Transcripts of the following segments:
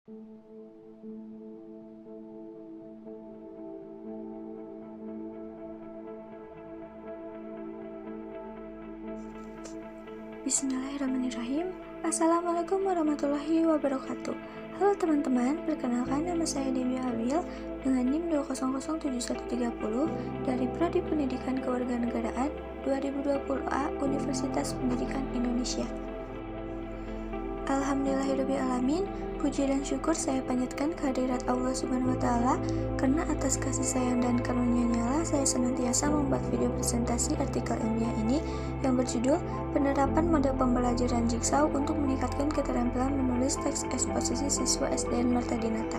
Bismillahirrahmanirrahim. Assalamualaikum warahmatullahi wabarakatuh. Halo teman-teman, perkenalkan nama saya Dewi Abil dengan NIM 2007130 dari Prodi Pendidikan Kewarganegaraan 2020A Universitas Pendidikan Indonesia. Alhamdulillahirrahmanirrahim. Puji dan syukur saya panjatkan kehadirat Allah Subhanahu wa Ta'ala, karena atas kasih sayang dan karunia-Nya lah saya senantiasa membuat video presentasi artikel ilmiah ini yang berjudul Penerapan Model Pembelajaran Jigsaw untuk Meningkatkan Keterampilan Menulis Teks Eksposisi Siswa SDN Marta Dinata.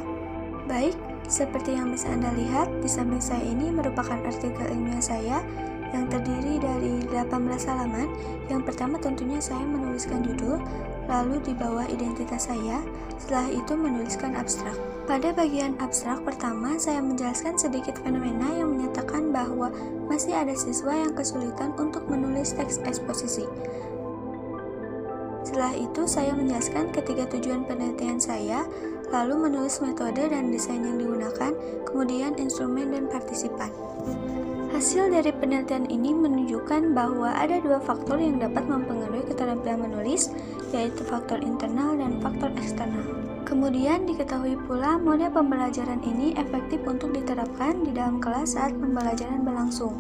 Baik, seperti yang bisa Anda lihat, di samping saya ini merupakan artikel ilmiah saya yang terdiri dari 18 halaman. Yang pertama tentunya saya menuliskan judul, lalu di bawah identitas saya, setelah itu menuliskan abstrak. Pada bagian abstrak pertama, saya menjelaskan sedikit fenomena yang menyatakan bahwa masih ada siswa yang kesulitan untuk menulis teks eksposisi. Setelah itu, saya menjelaskan ketiga tujuan penelitian saya, lalu menulis metode dan desain yang digunakan, kemudian instrumen dan partisipan. Hasil dari penelitian ini menunjukkan bahwa ada dua faktor yang dapat mempengaruhi keterampilan menulis, yaitu faktor internal dan faktor eksternal. Kemudian diketahui pula model pembelajaran ini efektif untuk diterapkan di dalam kelas saat pembelajaran berlangsung.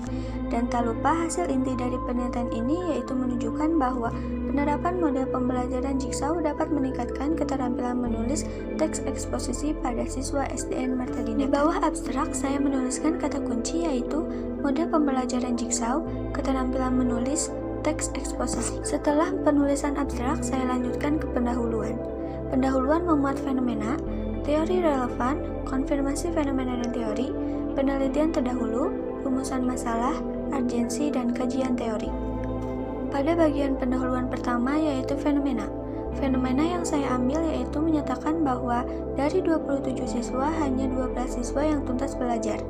Dan tak lupa hasil inti dari penelitian ini yaitu menunjukkan bahwa penerapan model pembelajaran Jigsaw dapat meningkatkan keterampilan menulis teks eksposisi pada siswa SDN Marta Dinata. Di bawah abstrak saya menuliskan kata kunci yaitu model pembelajaran Jigsaw, keterampilan menulis teks eksposisi. Setelah penulisan abstrak, saya lanjutkan ke pendahuluan. Pendahuluan memuat fenomena, teori relevan, konfirmasi fenomena dan teori, penelitian terdahulu, rumusan masalah, urgensi, dan kajian teori. Pada bagian pendahuluan pertama yaitu fenomena. Fenomena yang saya ambil yaitu menyatakan bahwa dari 27 siswa hanya 12 siswa yang tuntas belajar.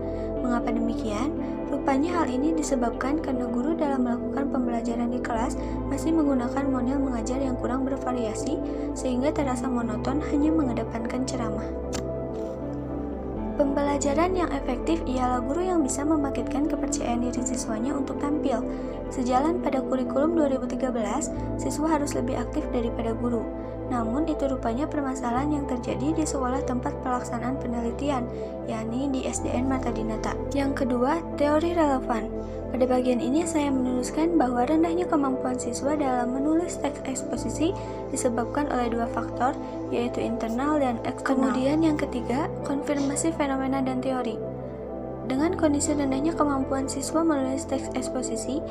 Mengapa demikian? Rupanya hal ini disebabkan karena guru dalam melakukan pembelajaran di kelas masih menggunakan model mengajar yang kurang bervariasi sehingga terasa monoton hanya mengedepankan ceramah. Pembelajaran yang efektif ialah guru yang bisa membangkitkan kepercayaan diri siswanya untuk tampil. Sejalan pada kurikulum 2013, siswa harus lebih aktif daripada guru. Namun itu rupanya permasalahan yang terjadi di sekolah tempat pelaksanaan penelitian, yakni di SDN Marta Dinata. Yang kedua, teori relevan. Pada bagian ini saya menuliskan bahwa rendahnya kemampuan siswa dalam menulis teks eksposisi disebabkan oleh dua faktor, yaitu internal dan eksternal. Kemudian yang ketiga, konfirmasi fenomena dan teori. Dengan kondisi rendahnya kemampuan siswa menulis teks eksposisi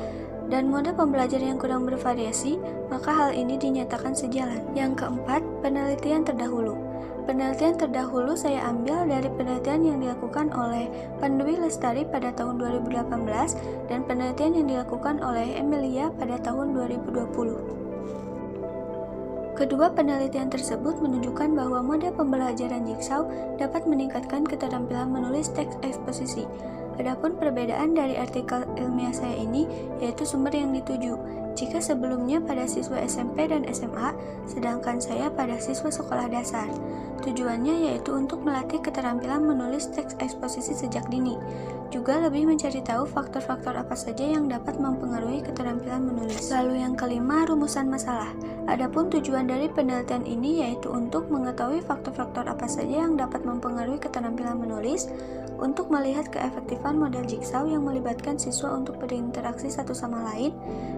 dan mode pembelajaran yang kurang bervariasi, maka hal ini dinyatakan sejalan. Yang keempat, penelitian terdahulu. Penelitian terdahulu saya ambil dari penelitian yang dilakukan oleh Pandwi Lestari pada tahun 2018 dan penelitian yang dilakukan oleh Emilia pada tahun 2020. Kedua penelitian tersebut menunjukkan bahwa model pembelajaran Jigsaw dapat meningkatkan keterampilan menulis teks eksposisi. Adapun perbedaan dari artikel ilmiah saya ini yaitu sumber yang dituju. Jika sebelumnya pada siswa SMP dan SMA, sedangkan saya pada siswa sekolah dasar. Tujuannya yaitu untuk melatih keterampilan menulis teks eksposisi sejak dini. Juga lebih mencari tahu faktor-faktor apa saja yang dapat mempengaruhi keterampilan menulis. Lalu yang kelima, rumusan masalah. Adapun tujuan dari penelitian ini yaitu untuk mengetahui faktor-faktor apa saja yang dapat mempengaruhi keterampilan menulis, untuk melihat keefektifan model Jigsaw yang melibatkan siswa untuk berinteraksi satu sama lain,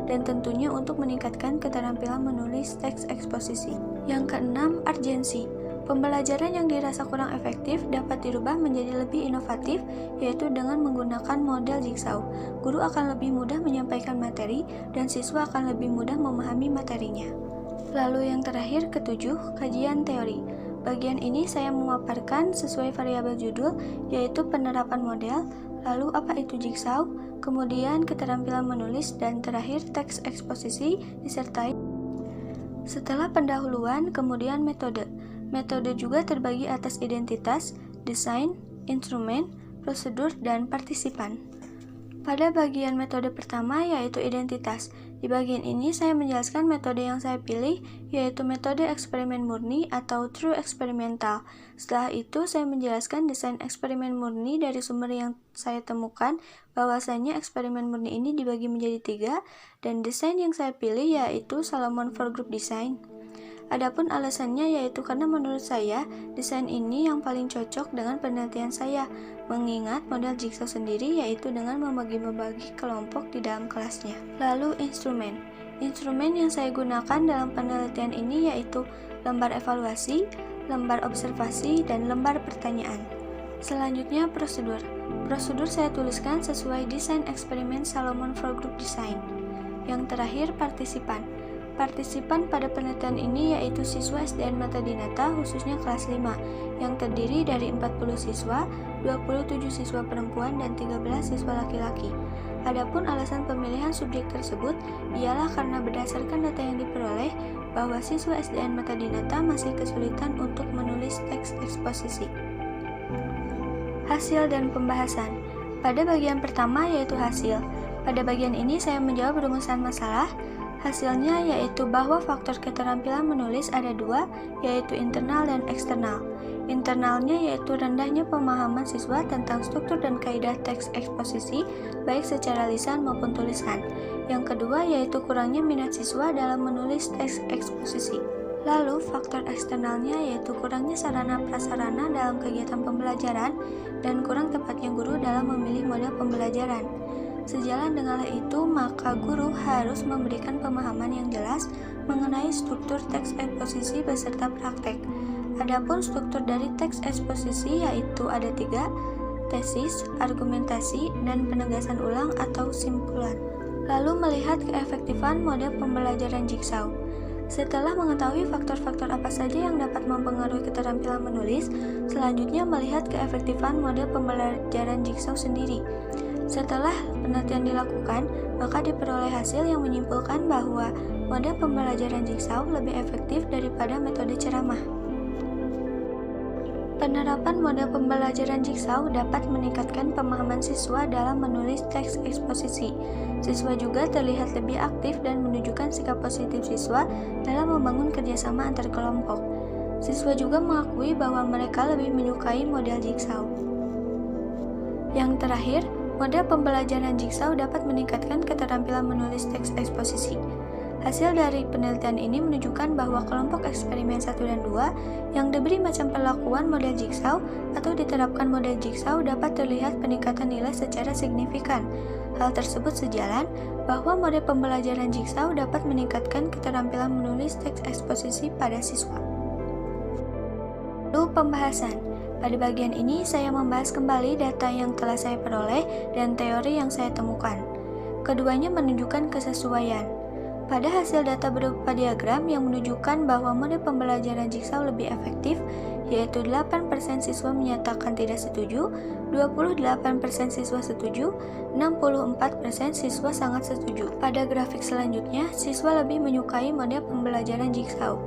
dan tentunya untuk meningkatkan keterampilan menulis teks eksposisi. Yang keenam, urgensi. Pembelajaran yang dirasa kurang efektif dapat dirubah menjadi lebih inovatif, yaitu dengan menggunakan model Jigsaw. Guru akan lebih mudah menyampaikan materi, dan siswa akan lebih mudah memahami materinya. Lalu yang terakhir, ketujuh, kajian teori. Bagian ini saya memaparkan sesuai variabel judul, yaitu penerapan model, lalu apa itu Jigsaw, kemudian keterampilan menulis, dan terakhir teks eksposisi disertai. Setelah pendahuluan, kemudian metode. Metode juga terbagi atas identitas, desain, instrumen, prosedur, dan partisipan. Pada bagian metode pertama yaitu identitas. Di bagian ini saya menjelaskan metode yang saya pilih, yaitu metode eksperimen murni atau true experimental. Setelah itu, saya menjelaskan desain eksperimen murni dari sumber yang saya temukan, bahwasanya eksperimen murni ini dibagi menjadi 3, dan desain yang saya pilih yaitu Salomon Four Group Design. Adapun alasannya yaitu karena menurut saya, desain ini yang paling cocok dengan penelitian saya, mengingat model jigsaw sendiri yaitu dengan membagi kelompok di dalam kelasnya. Lalu instrumen. Instrumen yang saya gunakan dalam penelitian ini yaitu lembar evaluasi, lembar observasi, dan lembar pertanyaan. Selanjutnya prosedur. Prosedur saya tuliskan sesuai desain eksperimen Salomon Four Group Design. Yang terakhir partisipan. Partisipan pada penelitian ini yaitu siswa SDN Mata Dinata khususnya kelas 5 yang terdiri dari 40 siswa, 27 siswa perempuan dan 13 siswa laki-laki. Adapun alasan pemilihan subjek tersebut ialah karena berdasarkan data yang diperoleh bahwa siswa SDN Mata Dinata masih kesulitan untuk menulis teks eksposisi. Hasil dan pembahasan. Pada bagian pertama yaitu hasil. Pada bagian ini saya menjawab rumusan masalah. Hasilnya yaitu bahwa faktor keterampilan menulis ada 2, yaitu internal dan eksternal. Internalnya yaitu rendahnya pemahaman siswa tentang struktur dan kaidah teks eksposisi, baik secara lisan maupun tulisan. Yang kedua yaitu kurangnya minat siswa dalam menulis teks eksposisi. Lalu faktor eksternalnya yaitu kurangnya sarana prasarana dalam kegiatan pembelajaran dan kurang tepatnya guru dalam memilih model pembelajaran. Sejalan dengan hal itu, maka guru harus memberikan pemahaman yang jelas mengenai struktur teks eksposisi beserta praktek. Adapun struktur dari teks eksposisi yaitu ada 3, tesis, argumentasi, dan penegasan ulang atau simpulan. Lalu melihat keefektifan model pembelajaran jigsaw. Setelah mengetahui faktor-faktor apa saja yang dapat mempengaruhi keterampilan menulis, selanjutnya melihat keefektifan model pembelajaran jigsaw sendiri. Setelah penelitian dilakukan, maka diperoleh hasil yang menyimpulkan bahwa model pembelajaran jigsaw lebih efektif daripada metode ceramah. Penerapan model pembelajaran jigsaw dapat meningkatkan pemahaman siswa dalam menulis teks eksposisi. Siswa juga terlihat lebih aktif dan menunjukkan sikap positif siswa dalam membangun kerjasama antar kelompok. Siswa juga mengakui bahwa mereka lebih menyukai model jigsaw. Yang terakhir, model pembelajaran jigsaw dapat meningkatkan keterampilan menulis teks eksposisi. Hasil dari penelitian ini menunjukkan bahwa kelompok eksperimen 1 dan 2 yang diberi macam perlakuan model jigsaw atau diterapkan model jigsaw dapat terlihat peningkatan nilai secara signifikan. Hal tersebut sejalan bahwa model pembelajaran jigsaw dapat meningkatkan keterampilan menulis teks eksposisi pada siswa. Lalu pembahasan. Pada bagian ini, saya membahas kembali data yang telah saya peroleh dan teori yang saya temukan. Keduanya menunjukkan kesesuaian. Pada hasil data berupa diagram yang menunjukkan bahwa model pembelajaran jigsaw lebih efektif, yaitu 8% siswa menyatakan tidak setuju, 28% siswa setuju, 64% siswa sangat setuju. Pada grafik selanjutnya, siswa lebih menyukai model pembelajaran jigsaw.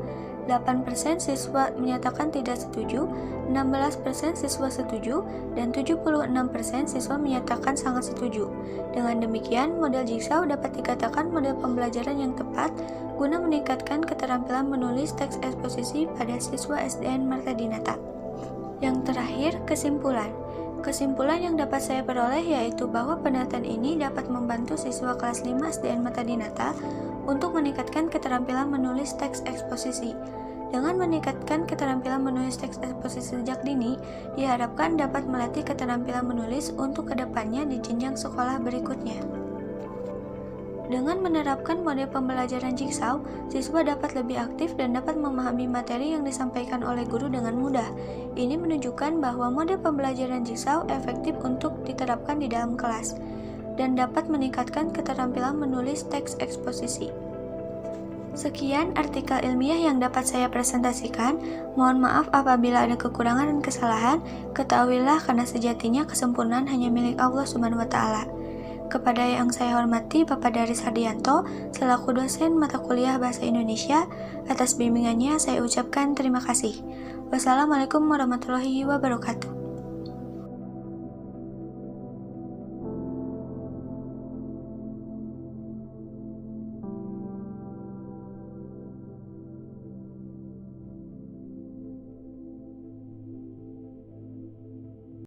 8% siswa menyatakan tidak setuju, 16% siswa setuju, dan 76% siswa menyatakan sangat setuju. Dengan demikian, model jigsaw dapat dikatakan model pembelajaran yang tepat guna meningkatkan keterampilan menulis teks eksposisi pada siswa SDN Mata Dinata. Yang terakhir, kesimpulan. Kesimpulan yang dapat saya peroleh yaitu bahwa penelitian ini dapat membantu siswa kelas 5 SDN Mata Dinata untuk meningkatkan keterampilan menulis teks eksposisi. Dengan meningkatkan keterampilan menulis teks eksposisi sejak dini, diharapkan dapat melatih keterampilan menulis untuk kedepannya di jenjang sekolah berikutnya. Dengan menerapkan model pembelajaran jigsaw, siswa dapat lebih aktif dan dapat memahami materi yang disampaikan oleh guru dengan mudah. Ini menunjukkan bahwa model pembelajaran jigsaw efektif untuk diterapkan di dalam kelas dan dapat meningkatkan keterampilan menulis teks eksposisi. Sekian artikel ilmiah yang dapat saya presentasikan. Mohon maaf apabila ada kekurangan dan kesalahan. Ketahuilah karena sejatinya kesempurnaan hanya milik Allah Subhanahu wa Ta'ala. Kepada yang saya hormati Bapak Daris Hardianto selaku dosen mata kuliah Bahasa Indonesia, atas bimbingannya saya ucapkan terima kasih. Wassalamualaikum warahmatullahi wabarakatuh.